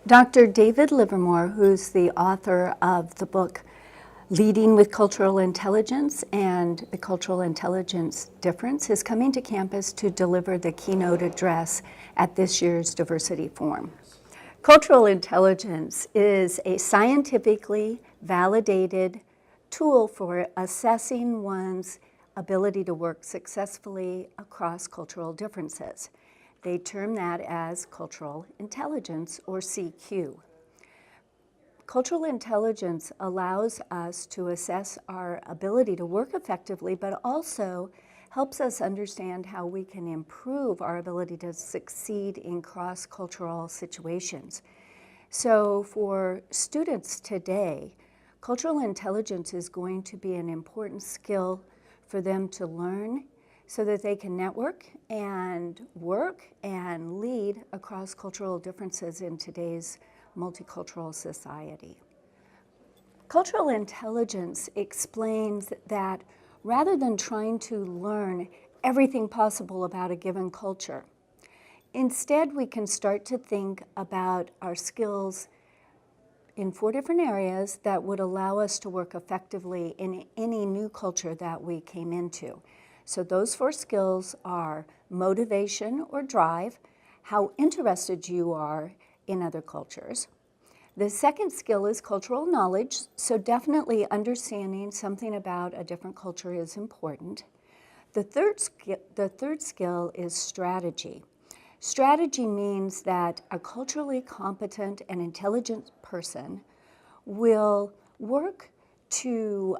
Dr. David Livermore, who's the author of the book Leading with Cultural Intelligence and the Cultural Intelligence Difference, is coming to campus to deliver the keynote address at this year's Diversity Forum. Cultural intelligence is a scientifically validated tool for assessing one's ability to work successfully across cultural differences. They term that as cultural intelligence, or CQ. Cultural intelligence allows us to assess our ability to work effectively, but also helps us understand how we can improve our ability to succeed in cross-cultural situations. So for students today, cultural intelligence is going to be an important skill for them to learn so that they can network and work and lead across cultural differences in today's multicultural society. Cultural intelligence explains that rather than trying to learn everything possible about a given culture, instead we can start to think about our skills in 4 different areas that would allow us to work effectively in any new culture that we came into. So those 4 skills are motivation or drive, how interested you are in other cultures. The second skill is cultural knowledge, so definitely understanding something about a different culture is important. The third skill is strategy. Strategy means that a culturally competent and intelligent person will work to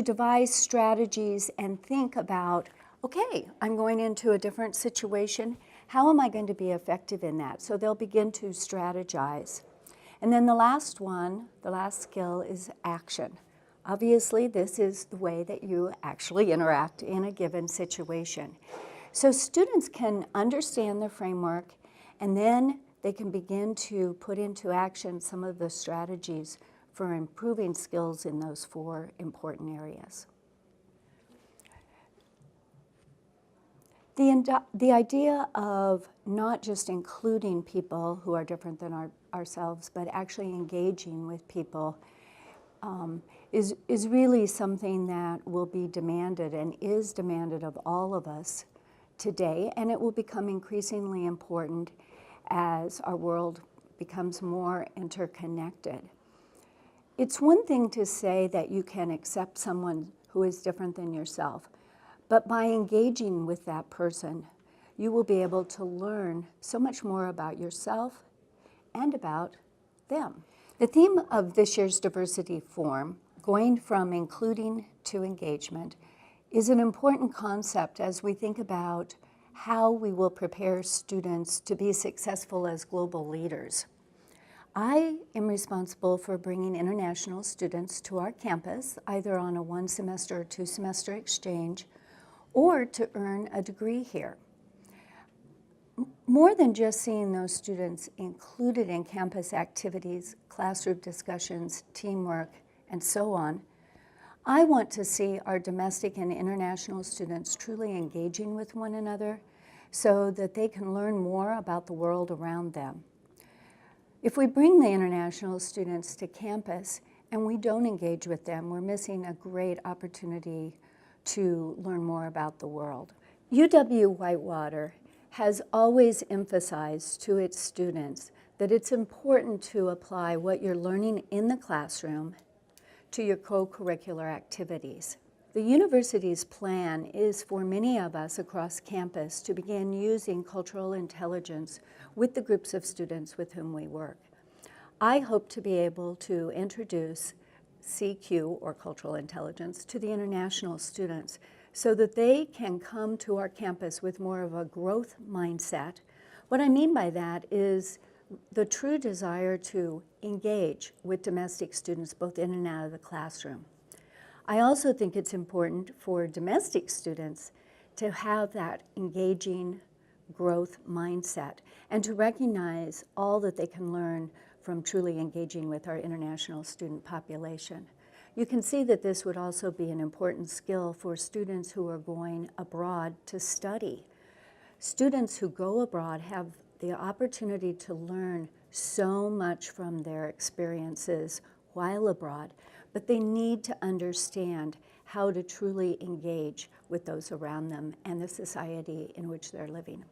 devise strategies and think about, okay, I'm going into a different situation. How am I going to be effective in that? So they'll begin to strategize. And then the last skill is action. Obviously, this is the way that you actually interact in a given situation. So students can understand the framework, and then they can begin to put into action some of the strategies for improving skills in those 4 important areas. The idea of not just including people who are different than ourselves, but actually engaging with people is really something that will be demanded and is demanded of all of us today, and it will become increasingly important as our world becomes more interconnected. It's one thing to say that you can accept someone who is different than yourself, but by engaging with that person, you will be able to learn so much more about yourself and about them. The theme of this year's Diversity Forum, going from including to engagement, is an important concept as we think about how we will prepare students to be successful as global leaders. I am responsible for bringing international students to our campus, either on a 1-semester or 2-semester exchange, or to earn a degree here. More than just seeing those students included in campus activities, classroom discussions, teamwork, and so on, I want to see our domestic and international students truly engaging with one another so that they can learn more about the world around them. If we bring the international students to campus and we don't engage with them, we're missing a great opportunity to learn more about the world. UW-Whitewater has always emphasized to its students that it's important to apply what you're learning in the classroom to your co-curricular activities. The university's plan is for many of us across campus to begin using cultural intelligence with the groups of students with whom we work. I hope to be able to introduce CQ, or cultural intelligence, to the international students so that they can come to our campus with more of a growth mindset. What I mean by that is the true desire to engage with domestic students both in and out of the classroom. I also think it's important for domestic students to have that engaging growth mindset and to recognize all that they can learn from truly engaging with our international student population. You can see that this would also be an important skill for students who are going abroad to study. Students who go abroad have the opportunity to learn so much from their experiences while abroad, but they need to understand how to truly engage with those around them and the society in which they're living.